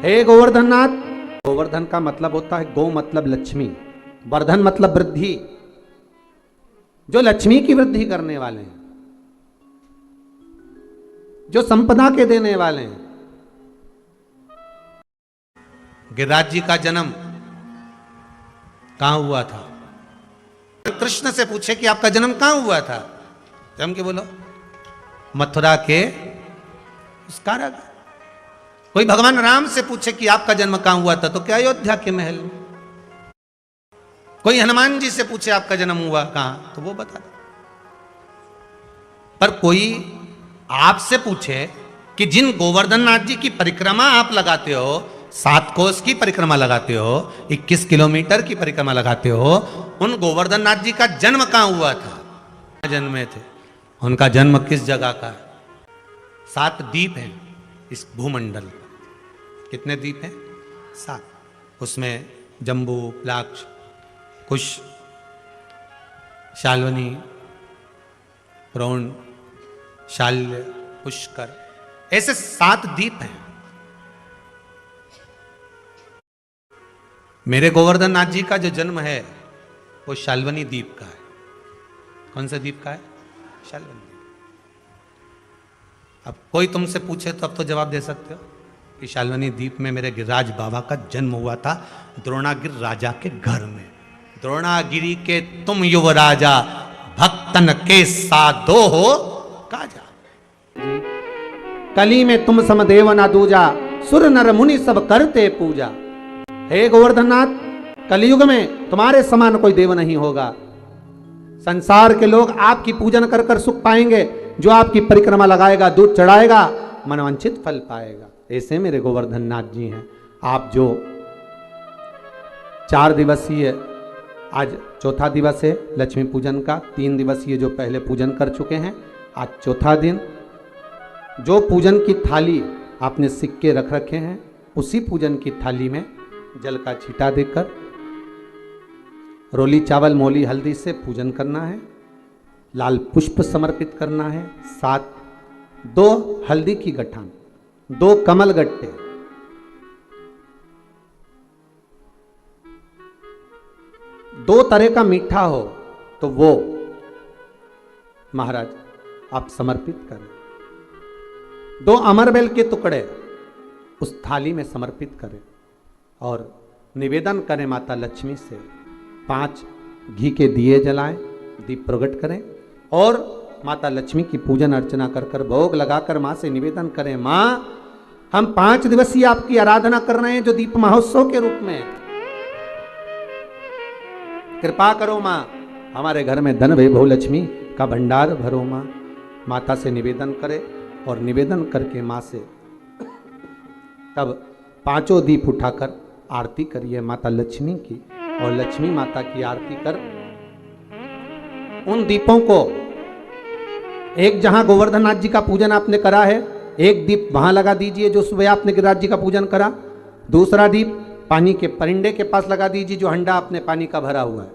हे गोवर्धन नाथ। गोवर्धन का मतलब होता है गौ मतलब लक्ष्मी, वर्धन मतलब वृद्धि, जो लक्ष्मी की वृद्धि करने वाले हैं, जो संपदा के देने वाले हैं। गिरिराज जी का जन्म कहां हुआ था? कृष्ण से पूछे कि आपका जन्म कहां हुआ था, जम के बोलो मथुरा के उस कारागार। कोई भगवान राम से पूछे कि आपका जन्म कहां हुआ था, तो क्या अयोध्या के महल में। कोई हनुमान जी से पूछे आपका जन्म हुआ कहां, तो वो बता दे। पर कोई आपसे पूछे कि जिन गोवर्धन नाथ जी की परिक्रमा आप लगाते हो, 7 कोस की परिक्रमा लगाते हो, 21 किलोमीटर की परिक्रमा लगाते हो, उन गोवर्धन नाथ जी का जन्म कहां हुआ था, जन्मे थे, उनका जन्म किस जगह का है? 7 द्वीप हैं इस भूमंडल। कितने द्वीप हैं? 7। उसमें जम्बू, प्लाक्ष, कुश, शाल्वनी, प्रोण, शाल्य, पुष्कर, ऐसे 7 द्वीप हैं। मेरे गोवर्धन नाथ जी का जो जन्म है वो शाल्वनी द्वीप का है। कौन से द्वीप का है? शाल्वनी। अब कोई तुमसे पूछे तो अब तो जवाब दे सकते हो कि शाल्वनी द्वीप में मेरे गिरिराज बाबा का जन्म हुआ था, द्रोणागिरि राजा के घर में। द्रोणागिरि के तुम युवराजा, भक्तन के साधो हो काजा। कली में तुम समदेव ना दूजा, सुर नर मुनि सब करते पूजा। हे गोवर्धन नाथ, कलयुग में तुम्हारे समान कोई देव नहीं होगा। संसार के लोग आपकी पूजन कर कर सुख पाएंगे। जो आपकी परिक्रमा लगाएगा, दूध चढ़ाएगा, मनवांछित फल पाएगा। ऐसे मेरे गोवर्धन नाथ जी हैं। आप जो 4 दिवसीय, आज चौथा दिवस है लक्ष्मी पूजन का, 3 दिवसीय जो पहले पूजन कर चुके हैं, आज चौथा दिन। जो पूजन की थाली आपने सिक्के रख रखे हैं, उसी पूजन की थाली में जल का छींटा देकर रोली चावल मोली हल्दी से पूजन करना है। लाल पुष्प समर्पित करना है। 2 हल्दी की गठान, 2 कमल गट्टे, 2 तरह का मीठा हो तो वो महाराज आप समर्पित करें। 2 अमरबेल के टुकड़े उस थाली में समर्पित करें और निवेदन करें माता लक्ष्मी से। 5 घी के दिए जलाएं, दीप प्रकट करें और माता लक्ष्मी की पूजन अर्चना कर कर भोग लगाकर मां से निवेदन करें, मां हम 5 दिवसीय आपकी आराधना कर रहे हैं जो दीप महोत्सव के रूप में। कृपा करो मां, हमारे घर में धन वैभव लक्ष्मी का भंडार भरो मां। माता से निवेदन करें और निवेदन करके मां से तब 5 दीप उठाकर आरती करिए माता लक्ष्मी की। और लक्ष्मी माता की आरती कर उन दीपों को, एक जहां गोवर्धन नाथ जी का पूजन आपने करा है, एक दीप वहां लगा दीजिए जो सुबह आपने गिरिराज जी का पूजन करा। दूसरा दीप पानी के परिंडे के पास लगा दीजिए जो हंडा आपने पानी का भरा हुआ है।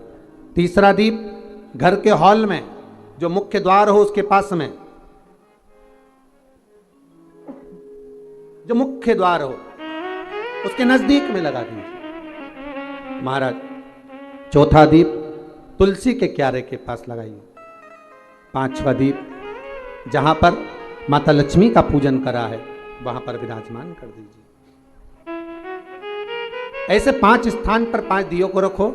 तीसरा दीप घर के हॉल में जो मुख्य द्वार हो उसके पास में, जो मुख्य द्वार हो उसके नजदीक में लगा दीजिए महाराज। चौथा दीप तुलसी के क्यारे के पास लगाइए। 5वां दीप जहां पर माता लक्ष्मी का पूजन करा है वहां पर विराजमान कर दीजिए। ऐसे 5 स्थान पर 5 दियों को रखो।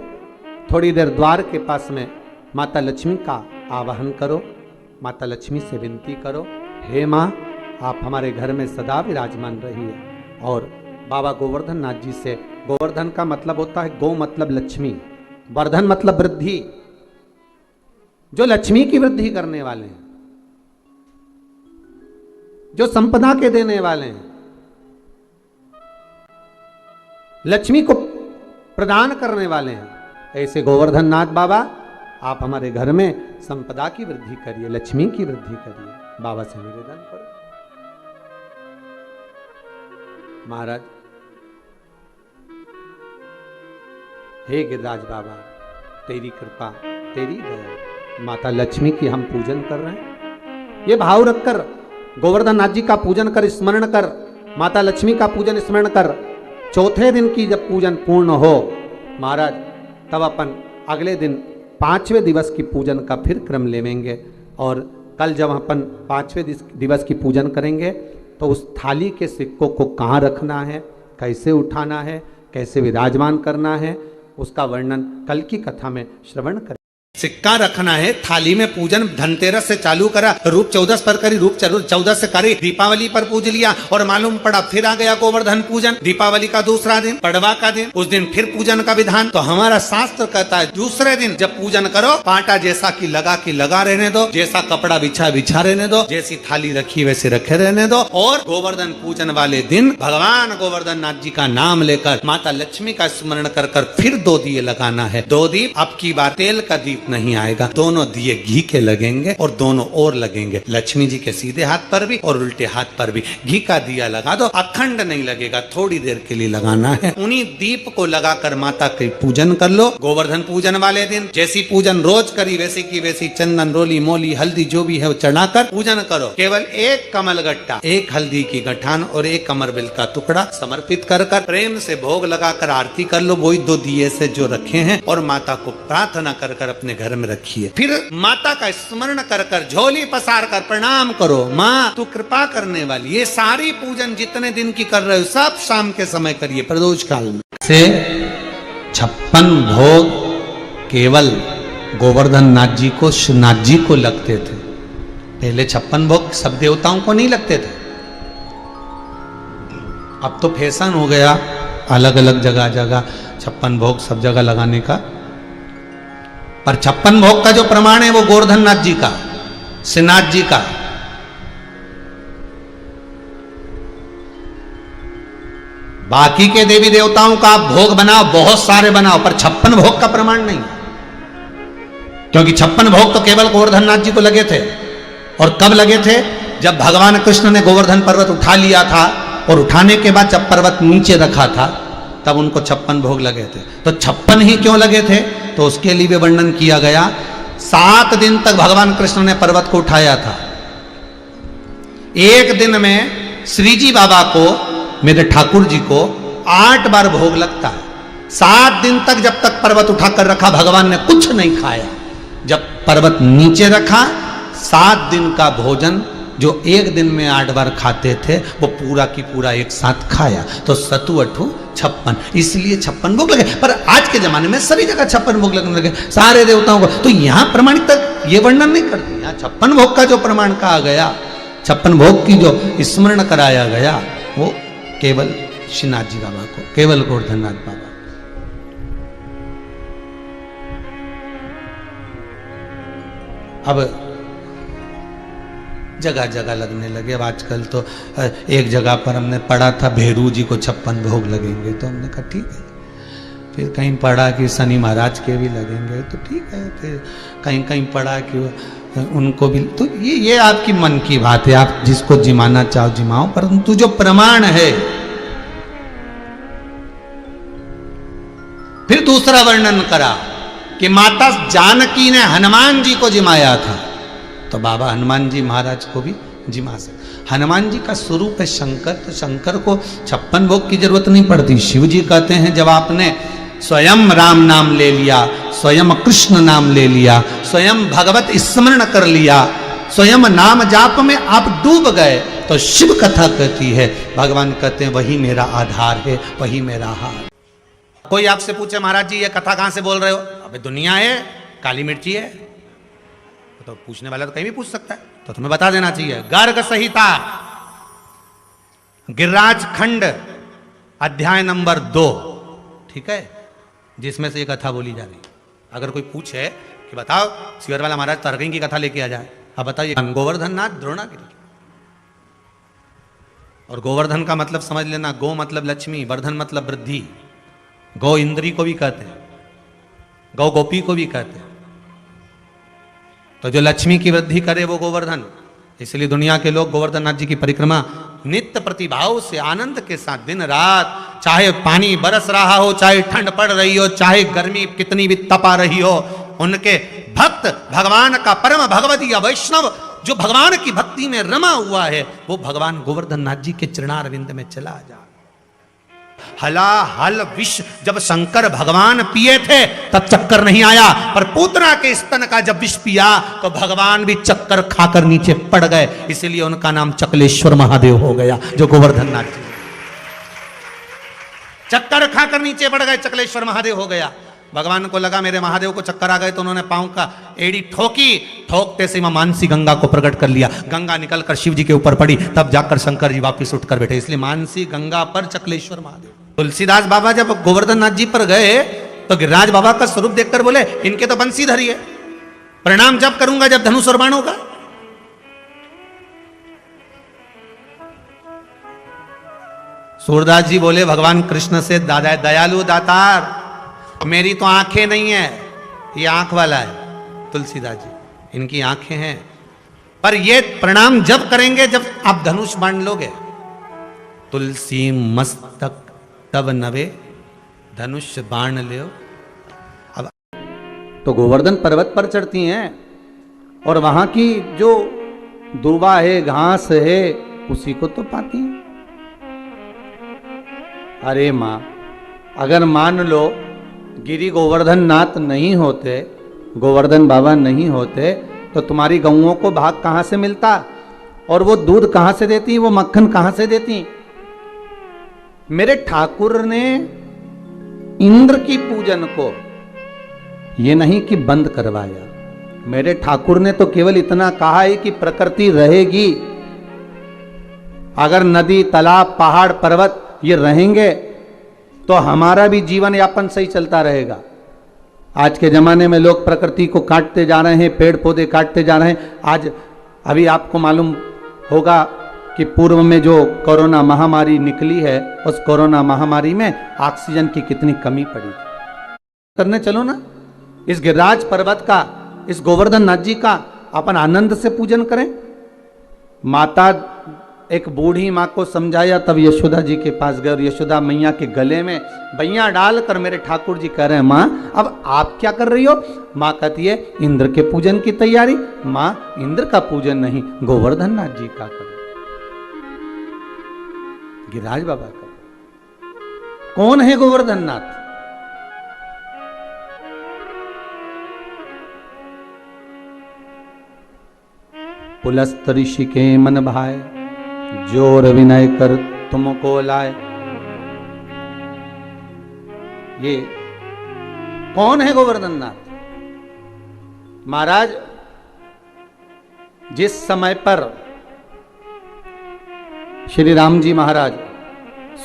थोड़ी देर द्वार के पास में माता लक्ष्मी का आवाहन करो, माता लक्ष्मी से विनती करो, हे मां आप हमारे घर में सदा विराजमान रहिए। और बाबा गोवर्धन नाथ जी से, गोवर्धन का मतलब होता है गौ मतलब लक्ष्मी, वर्धन मतलब वृद्धि, जो लक्ष्मी की वृद्धि करने वाले हैं, जो संपदा के देने वाले हैं, लक्ष्मी को प्रदान करने वाले हैं। ऐसे गोवर्धन नाथ बाबा आप हमारे घर में संपदा की वृद्धि करिए, लक्ष्मी की वृद्धि करिए। बाबा से निवेदन करो। महाराज, हे गिरिराज बाबा तेरी कृपा, तेरी दया, माता लक्ष्मी की हम पूजन कर रहे हैं। ये भाव रखकर गोवर्धन नाथ जी का पूजन कर, स्मरण कर, माता लक्ष्मी का पूजन स्मरण कर, चौथे दिन की जब पूजन पूर्ण हो महाराज, तब अपन अगले दिन 5वें दिवस की पूजन का फिर क्रम लेवेंगे। और कल जब अपन 5वें दिवस की पूजन करेंगे तो उस थाली के सिक्कों को कहाँ रखना है, कैसे उठाना है, कैसे विराजमान करना है, उसका वर्णन कल की कथा में श्रवण करें। सिक्का रखना है थाली में। पूजन धनतेरस से चालू करा, रूप 14 पर करी, रूप 14 से करी, दीपावली पर पूज लिया और मालूम पड़ा फिर आ गया गोवर्धन पूजन, दीपावली का दूसरा दिन, पड़वा का दिन, उस दिन फिर पूजन का विधान। तो हमारा शास्त्र कहता है दूसरे दिन जब पूजन करो, पाटा जैसा की लगा रहने दो, जैसा कपड़ा बिछा रहने दो, जैसी थाली रखी वैसे रखे रहने दो। और गोवर्धन पूजन वाले दिन भगवान गोवर्धन नाथ जी का नाम लेकर माता लक्ष्मी का स्मरण कर फिर 2 दिए लगाना है। 2 दीप, अब की बार तेल का दीप नहीं आएगा, दोनों दिए घी के लगेंगे और दोनों और लगेंगे, लक्ष्मी जी के सीधे हाथ पर भी और उल्टे हाथ पर भी। घी का दिया लगा दो, अखंड नहीं लगेगा, थोड़ी देर के लिए लगाना है। उन्हीं दीप को लगाकर माता के पूजन कर लो। गोवर्धन पूजन वाले दिन जैसी पूजन रोज करी वैसी की वैसी चंदन, रोली, मोली, हल्दी जो भी है वो चढ़ाकर पूजन करो। केवल 1 कमल गट्टा, 1 हल्दी की गठान और 1 अमरबिल का टुकड़ा समर्पित कर प्रेम से भोग लगाकर आरती कर लो, वही 2 दिए से जो रखे हैं, और माता को प्रार्थना कर अपने घर में रखिए। फिर माता का स्मरण कर झोली पसार कर प्रणाम करो, माँ तू कृपा करने वाली। ये सारी पूजन जितने दिन की कर रहे हो सब शाम के समय करिए, प्रदोष काल में। से 56 भोग केवल गोवर्धन नाथ जी को, नाथ जी को लगते थे। पहले 56 भोग सब देवताओं को नहीं लगते थे। अब तो फैशन हो गया अलग अलग जगह 56 भोग सब जगह लगाने का। पर 56 भोग का जो प्रमाण है वो गोवर्धन नाथ जी का, श्रीनाथ जी का। बाकी के देवी देवताओं का आप भोग बनाओ, बहुत सारे बनाओ, पर 56 भोग का प्रमाण नहीं, क्योंकि 56 भोग तो केवल गोवर्धन नाथ जी को लगे थे। और कब लगे थे? जब भगवान कृष्ण ने गोवर्धन पर्वत उठा लिया था और उठाने के बाद जब पर्वत नीचे रखा था तब उनको 56 भोग लगे थे। तो 56 ही क्यों लगे थे? तो उसके लिए भी वर्णन किया गया। 7 दिन तक भगवान कृष्ण ने पर्वत को उठाया था। एक दिन में श्री जी बाबा को, मेरे ठाकुर जी को 8 बार भोग लगता है। 7 दिन तक जब तक पर्वत उठाकर रखा भगवान ने कुछ नहीं खाया। जब पर्वत नीचे रखा 7 दिन का भोजन जो एक दिन में 8 बार खाते थे वो पूरा की पूरा एक साथ खाया। तो सतु 8 56, इसलिए 56 भोग लगे। पर आज के जमाने में सभी जगह 56 भोग लगने लगे सारे देवताओं को। तो यहाँ प्रमाणित तक ये वर्णन नहीं करती। यहाँ 56 भोग का जो प्रमाण कहा गया, 56 भोग की जो स्मरण कराया गया वो केवल श्रीनाथ जी बाबा को, केवल गोवर्धननाथ बाबा। अब जगह जगह लगने लगे। अब आजकल तो एक जगह पर हमने पढ़ा था भेरू जी को 56 भोग लगेंगे, तो हमने कहा ठीक है। फिर कहीं पढ़ा कि शनि महाराज के भी लगेंगे, तो ठीक है। फिर कहीं कहीं पढ़ा कि उनको भी, तो ये आपकी मन की बात है, आप जिसको जिमाना चाहो जिमाओ, परंतु जो प्रमाण है। फिर दूसरा वर्णन करा कि माता जानकी ने हनुमान जी को जिमाया था, तो बाबा हनुमान जी महाराज को भी जिमा सकते। हनुमान जी का स्वरूप है शंकर, तो शंकर को 56 भोग की जरूरत नहीं पड़ती। शिव जी कहते हैं जब आपने स्वयं राम नाम ले लिया, स्वयं कृष्ण नाम ले लिया, स्वयं भगवत स्मरण कर लिया, स्वयं नाम जाप में आप डूब गए, तो शिव कथा कहती है, भगवान कहते हैं वही मेरा आधार है, वही मेरा हार। कोई आपसे पूछे महाराज जी ये कथा कहां से बोल रहे हो? अबे दुनिया है, काली मिर्ची है, तो पूछने वाला तो कहीं भी पूछ सकता है, तो तुम्हें बता देना चाहिए। गर्ग संहिता गिरिराज खंड अध्याय नंबर 2, ठीक है, जिसमें से ये कथा बोली जा रही। अगर कोई पूछे कि बताओ शिवर वाला महाराज तरकहीं की कथा लेके आ जाए, अब बताइए। गोवर्धन नाथ द्रोणागिरी, और गोवर्धन का मतलब समझ लेना, गो मतलब लक्ष्मी, वर्धन मतलब वृद्धि। गौ इंद्री को भी कहते हैं, गौ गोपी को भी कहते हैं। तो जो लक्ष्मी की वृद्धि करे वो गोवर्धन। इसलिए दुनिया के लोग गोवर्धन नाथ जी की परिक्रमा नित्य प्रतिभाव से आनंद के साथ दिन रात, चाहे पानी बरस रहा हो, चाहे ठंड पड़ रही हो, चाहे गर्मी कितनी भी तपा रही हो, उनके भक्त भगवान का परम भगवदीय वैष्णव जो भगवान की भक्ति में रमा हुआ है वो भगवान गोवर्धन नाथ जी के चरणारविंद में चला जा। हला हल विष जब शंकर भगवान पिए थे तब चक्कर नहीं आया, पर पूतना के स्तन का जब विष पिया तो भगवान भी चक्कर खाकर नीचे पड़ गए, इसलिए उनका नाम चकलेश्वर महादेव हो गया, जो गोवर्धन नाथ जी चक्कर खाकर नीचे पड़ गए, चकलेश्वर महादेव हो गया। भगवान को लगा मेरे महादेव को चक्कर आ गए, तो उन्होंने पांव का एड़ी ठोकी, ठोकते से मानसी गंगा को प्रकट कर लिया, गंगा निकलकर शिव जी के ऊपर पड़ी, तब जाकर शंकर जी वापिस उठकर बैठे, इसलिए मानसी गंगा पर चकलेश्वर महादेव। तुलसीदास बाबा जब गोवर्धन नाथ जी पर गए तो गिरिराज बाबा का स्वरूप देखकर बोले इनके तो बंसीधरी है, प्रणाम जब करूंगा जब धनुष और बाण होगा। सूरदास जी बोले भगवान कृष्ण से दादा दयालु दातार, मेरी तो आंखें नहीं है, ये आंख वाला है। तुलसीदास जी इनकी आंखें हैं, पर ये प्रणाम जब करेंगे जब आप धनुष बाण लोगे। तुलसी मस्तक तब नवे धनुष बाण ले। अब तो गोवर्धन पर्वत पर चढ़ती हैं और वहां की जो दूबा है घास है उसी को तो पाती हैं। अरे मां, अगर मान लो गिरी गोवर्धन नाथ नहीं होते, गोवर्धन बाबा नहीं होते, तो तुम्हारी गऊओं को भाग कहां से मिलता, और वो दूध कहां से देती, वो मक्खन कहां से देती। मेरे ठाकुर ने इंद्र की पूजन को ये नहीं कि बंद करवाया, मेरे ठाकुर ने तो केवल इतना कहा है कि प्रकृति रहेगी, अगर नदी तालाब पहाड़ पर्वत ये रहेंगे तो हमारा भी जीवन यापन सही चलता रहेगा। आज के जमाने में लोग प्रकृति को काटते जा रहे हैं, पेड़ पौधे काटते जा रहे हैं। आज अभी आपको मालूम होगा कि पूर्व में जो कोरोना महामारी निकली है, उस कोरोना महामारी में ऑक्सीजन की कितनी कमी पड़ी। करने चलो ना, इस गिरिराज पर्वत का, इस गोवर्धन नाथ जी का अपन आनंद से पूजन करें। माता एक बूढ़ी माँ को समझाया, तब यशोदा जी के पास गए और यशोदा मैया के गले में बैया डालकर मेरे ठाकुर जी कह रहे हैं माँ अब आप क्या कर रही हो। माँ कहती है इंद्र के पूजन की तैयारी। माँ इंद्र का पूजन नहीं, गोवर्धन नाथ जी का करो, गिरिराज बाबा का। कौन है गोवर्धन नाथ? पुलस्त ऋषि के मन भाए, जोर विनय कर तुमको लाए। ये कौन है गोवर्धन नाथ? महाराज जिस समय पर श्री राम जी महाराज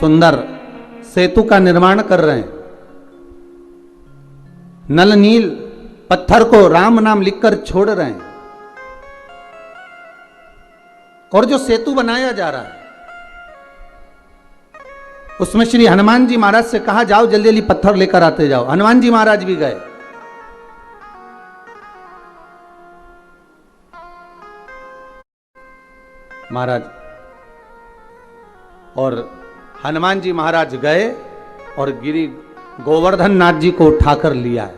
सुंदर सेतु का निर्माण कर रहे हैं, नल नील पत्थर को राम नाम लिखकर छोड़ रहे हैं, और जो सेतु बनाया जा रहा है उसमें श्री हनुमान जी महाराज से कहा जाओ जल्दी जल्दी पत्थर लेकर आते जाओ। हनुमान जी महाराज भी गए। महाराज और हनुमान जी महाराज गए और गिरी गोवर्धन नाथ जी को उठाकर लिया है।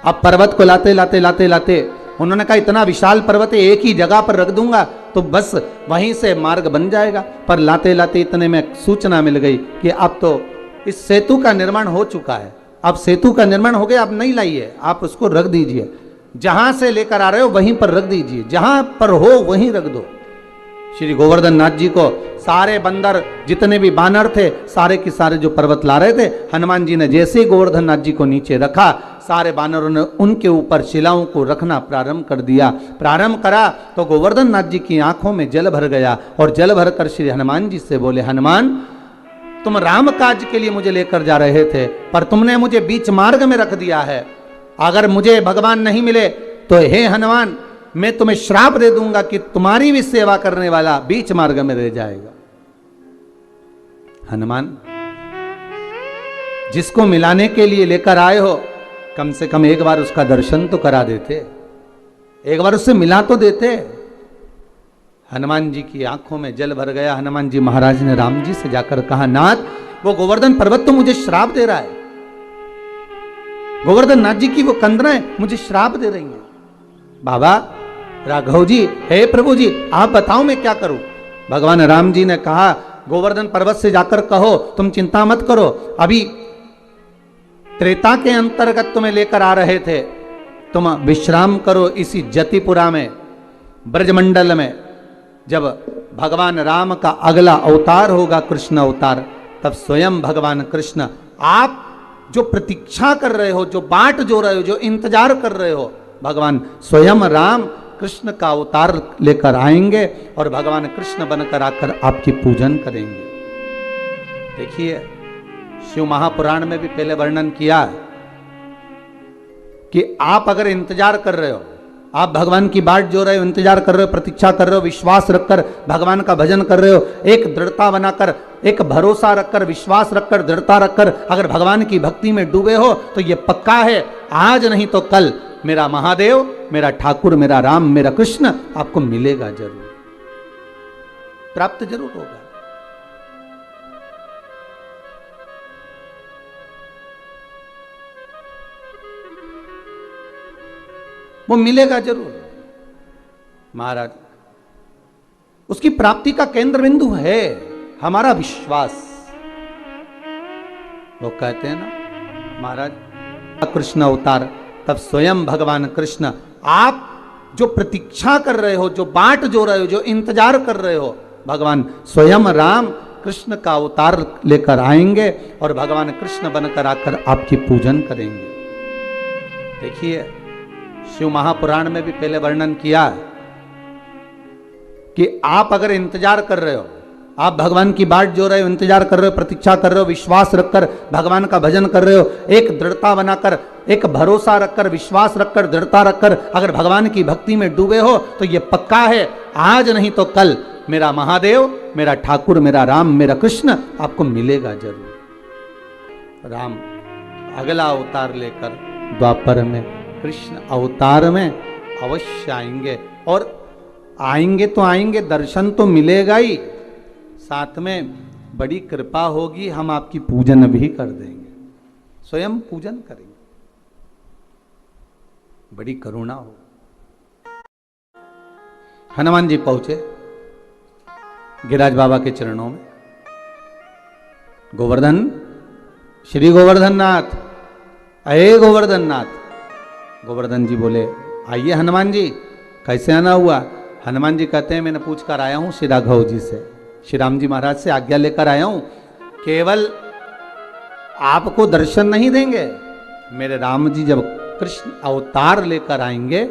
अब पर्वत को लाते लाते लाते लाते उन्होंने कहा इतना विशाल पर्वत है, एक ही जगह पर रख दूंगा तो बस वहीं से मार्ग बन जाएगा। पर लाते लाते इतने में सूचना मिल गई कि अब तो इस सेतु का निर्माण हो चुका है, अब सेतु का निर्माण हो गया, अब नहीं लाइए, आप उसको रख दीजिए, जहां से लेकर आ रहे हो वहीं पर रख दीजिए, जहां पर हो वहीं रख दो। श्री गोवर्धन नाथ जी को सारे बंदर जितने भी बानर थे सारे के सारे जो पर्वत ला रहे थे, हनुमान जी ने जैसे ही गोवर्धन नाथ जी को नीचे रखा, सारे बानरों ने उनके ऊपर शिलाओं को रखना प्रारंभ कर दिया। प्रारंभ करा तो गोवर्धन नाथ जी की आंखों में जल भर गया और जल भरकर श्री हनुमान जी से बोले हनुमान तुम राम काज के लिए मुझे लेकर जा रहे थे, पर तुमने मुझे बीच मार्ग में रख दिया है। अगर मुझे भगवान नहीं मिले तो हे हनुमान मैं तुम्हें श्राप दे दूंगा कि तुम्हारी भी सेवा करने वाला बीच मार्ग में रह जाएगा। हनुमान जिसको मिलाने के लिए लेकर आए हो कम से कम एक बार उसका दर्शन तो करा देते, एक बार उससे मिला तो देते। हनुमान जी की आंखों में जल भर गया। हनुमान जी महाराज ने राम जी से जाकर कहा नाथ वो गोवर्धन पर्वत तो मुझे श्राप दे रहा है, गोवर्धन नाथ जी की वो कंदराएं मुझे श्राप दे रही हैं। बाबा राघव जी, हे प्रभु जी आप बताओ मैं क्या करूं। भगवान राम जी ने कहा गोवर्धन पर्वत से जाकर कहो तुम चिंता मत करो, अभी त्रेता के अंतर्गत तुम्हें लेकर आ रहे थे, तुम विश्राम करो इसी जतिपुरा में, ब्रजमंडल में। जब भगवान राम का अगला अवतार होगा कृष्ण अवतार, तब स्वयं भगवान कृष्ण, आप जो प्रतीक्षा कर रहे हो, जो बाट जो रहे हो, जो इंतजार कर रहे हो, भगवान स्वयं राम कृष्ण का अवतार लेकर आएंगे और भगवान कृष्ण बनकर आकर आपकी पूजन करेंगे। देखिए शिव महापुराण में भी पहले वर्णन किया कि आप अगर इंतजार कर रहे हो, आप भगवान की बाट जो रहे हो, इंतजार कर रहे हो, प्रतीक्षा कर रहे हो, विश्वास रखकर भगवान का भजन कर रहे हो, एक दृढ़ता बनाकर, एक भरोसा रखकर, विश्वास रखकर, दृढ़ता रखकर अगर भगवान की भक्ति में डूबे हो, तो ये पक्का है आज नहीं तो कल मेरा महादेव, मेरा ठाकुर, मेरा राम, मेरा कृष्ण आपको मिलेगा जरूर, प्राप्त जरूर होगा। वो मिलेगा जरूर महाराज। उसकी प्राप्ति का केंद्र बिंदु है हमारा विश्वास। वो कहते हैं ना महाराज कृष्ण अवतार, तब स्वयं भगवान कृष्ण, आप जो प्रतीक्षा कर रहे हो, जो बाट जो रहे हो, जो इंतजार कर रहे हो, भगवान स्वयं राम कृष्ण का अवतार लेकर आएंगे और भगवान कृष्ण बनकर आकर आपकी पूजन करेंगे। देखिए शिव महापुराण में भी पहले वर्णन किया कि आप अगर इंतजार कर रहे हो, आप भगवान की बाट जो रहे हो, इंतजार कर रहे हो, प्रतीक्षा कर रहे हो, विश्वास रखकर भगवान का भजन कर रहे हो, एक दृढ़ता बनाकर, एक भरोसा रखकर, विश्वास रखकर, दृढ़ता रखकर अगर भगवान की भक्ति में डूबे हो, तो ये पक्का है आज नहीं तो कल मेरा महादेव, मेरा ठाकुर, मेरा राम, मेरा कृष्ण आपको मिलेगा जरूर। राम अगला अवतार लेकर द्वापर में, कृष्ण अवतार में अवश्य आएंगे, और आएंगे तो आएंगे, दर्शन तो मिलेगा ही, साथ में बड़ी कृपा होगी, हम आपकी पूजन भी कर देंगे, स्वयं पूजन करेंगे, बड़ी करुणा हो। हनुमान जी पहुंचे गिरिराज बाबा के चरणों में, गोवर्धन, श्री गोवर्धन नाथ, अये गोवर्धन नाथ। गोवर्धन जी बोले आइए हनुमान जी, कैसे आना हुआ? हनुमान जी कहते हैं मैंने पूछ कर आया हूं श्री राघव जी से, श्री राम जी महाराज से आज्ञा लेकर आया हूं, केवल आपको दर्शन नहीं देंगे, मेरे राम जी जब कृष्ण अवतार लेकर आएंगे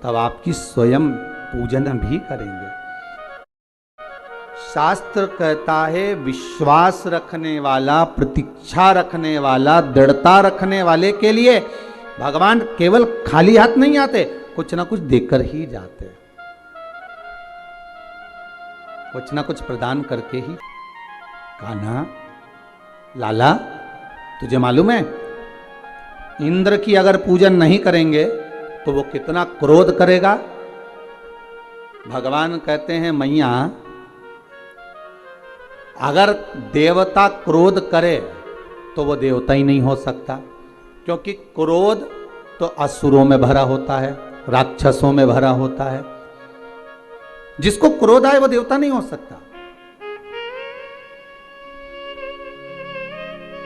तब आपकी स्वयं पूजन भी करेंगे। शास्त्र कहता है विश्वास रखने वाला, प्रतीक्षा रखने वाला, दृढ़ता रखने वाले के लिए भगवान केवल खाली हाथ नहीं आते, कुछ ना कुछ देकर ही जाते, कुछ ना कुछ प्रदान करके ही। कान्हा लाला, तुझे मालूम है इंद्र की अगर पूजन नहीं करेंगे तो वो कितना क्रोध करेगा? भगवान कहते हैं मैया अगर देवता क्रोध करे तो वो देवता ही नहीं हो सकता, क्योंकि क्रोध तो असुरों में भरा होता है, राक्षसों में भरा होता है, जिसको क्रोध आए वो देवता नहीं हो सकता।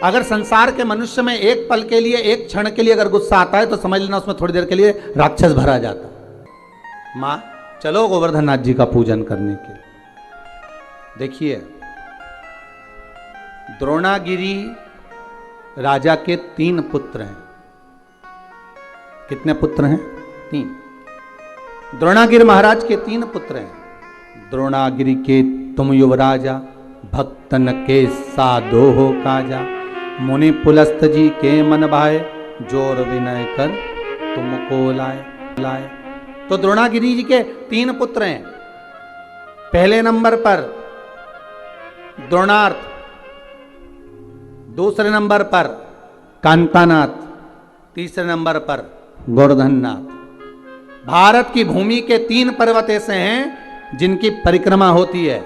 अगर संसार के मनुष्य में एक पल के लिए, एक क्षण के लिए अगर गुस्सा आता है तो समझ लेना उसमें थोड़ी देर के लिए राक्षस भरा जाता। मां चलो गोवर्धन नाथ जी का पूजन करने के। देखिए द्रोणागिरी राजा के 3 पुत्र हैं। कितने पुत्र हैं? 3। द्रोणागिरी महाराज के 3 पुत्र हैं। द्रोणागिरी के तुम युवराजा, भक्तन के साधो हो काजा, मुनि पुलस्त जी के मन भाए, जोर विनय कर तुमको लाए। तो द्रोणागिरी जी के 3 पुत्र हैं। पहले नंबर पर द्रोणार्थ, दूसरे नंबर पर कांतानाथ, तीसरे नंबर पर गोवर्धननाथ। भारत की भूमि के 3 पर्वत ऐसे हैं जिनकी परिक्रमा होती है।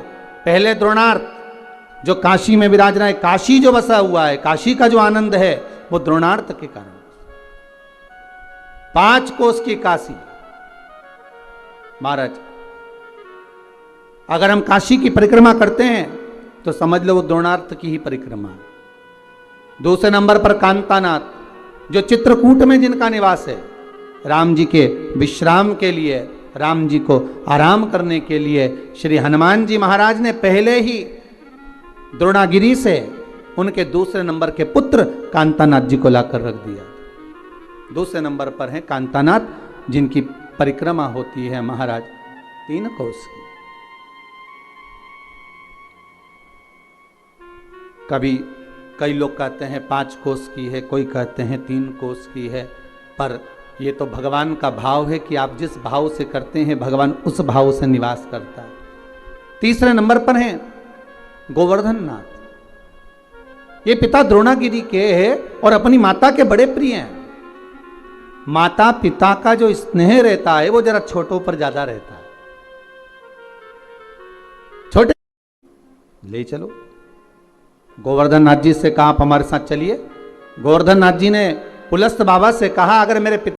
पहले द्रोणार्थ जो काशी में विराज रहा है, काशी जो बसा हुआ है, काशी का जो आनंद है वो द्रोणार्थ के कारण। 5 कोस की काशी। महाराज अगर हम काशी की परिक्रमा करते हैं तो समझ लो वो द्रोणार्थ की ही परिक्रमा है। दूसरे नंबर पर कांतानाथ, जो चित्रकूट में जिनका निवास है, राम जी के विश्राम के लिए, राम जी को आराम करने के लिए श्री हनुमान जी महाराज ने पहले ही द्रोणागिरी से उनके दूसरे नंबर के पुत्र कांतानाथ जी को लाकर रख दिया। दूसरे नंबर पर है कांतानाथ, जिनकी परिक्रमा होती है महाराज 3 कोस की। कभी कई लोग कहते हैं 5 कोस की है, कोई कहते हैं 3 कोस की है, पर ये तो भगवान का भाव है कि आप जिस भाव से करते हैं भगवान उस भाव से निवास करता है। तीसरे नंबर पर हैं गोवर्धन नाथ, ये पिता द्रोणागिरी के हैं और अपनी माता के बड़े प्रिय हैं। माता पिता का जो स्नेह रहता है वो जरा छोटों पर ज्यादा रहता है। छोटे ले चलो। गोवर्धन नाथ जी से कहा आप हमारे साथ चलिए। गोवर्धन नाथ जी ने पुलस्त बाबा से कहा अगर मेरे पिता